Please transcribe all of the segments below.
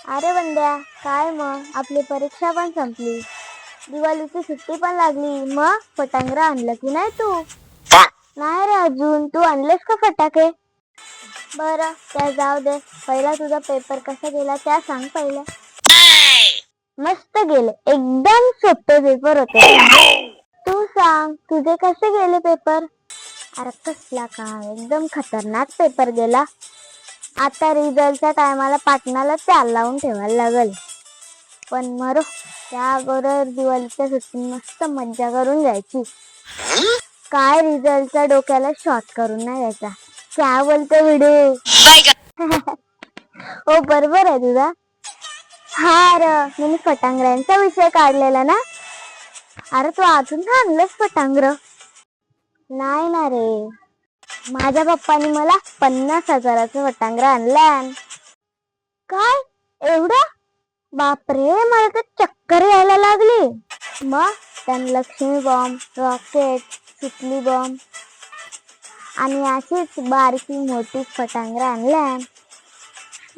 अरे बंड्या, काय मग आपली परीक्षा पण संपली, दिवाळीची सुट्टी पण लागली, मग फटांगरं आणलं की नाही तू? नाही रे अजून. तू आणलेस का फटाके? बरं त्या जाऊ दे, पहिला तुझा पेपर कसा गेला त्या सांग पहिलं. मस्त गेले, एकदम सोपे पेपर होते. तू सांग तुझे कसे गेले पेपर? अरे कसला काय, एकदम खतरनाक पेपर गेला. आता रिझल्टच्या टायमाला पाटणाला चाल लावून ठेवायला लागल. पण मरो, त्या अगोदर दिवाळीच्या सुट्टीत मस्त मज्जा करून जायची. काय रिझल्टच्या डोक्याला शॉर्ट करून नाही द्यायचा. काय बोलतो व्हिडिओ? हो बरोबर आहे तुझा. हा र मी फटांगऱ्यांचा विषय काढलेला ना. अरे तू अजून आणलंस फटांगर? नाही ना रे, माझ्या पप्पानी मला 50,000चं फटांगरा आणलं. काय एवढं? बापरे, मला तर चक्कर यायला लागली. मग त्यानं लक्ष्मी बॉम्ब, रॉकेट, सुतली बॉम्ब आणि अशीच बारकी मोठी फटांगरा आणल्या.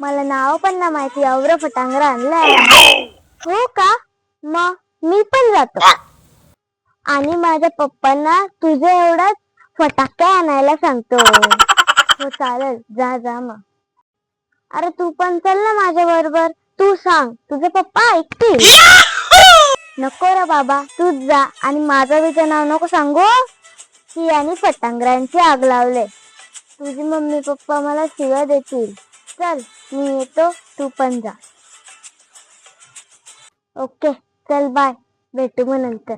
मला नाव पण ना माहिती एवढं फटांगरा आणलंय. हो का? मग मी पण जातो आणि माझ्या पप्पांना तुझे एवढाच फटाके आणायला सांगतो. हो चालेल, जा जा मग. अरे तू पण चल ना माझ्या बरोबर. तू सांग, तुझे पप्पा ऐकतील? नको रे बाबा, तूच जा आणि माझं विचं नाव नको सांगू की यांनी फटांगरांची आग लावले. तुझी मम्मी पप्पा मला शिव्या देतील. चल मी येतो, तू पण जा. ओके चल बाय, भेटू मग नंतर.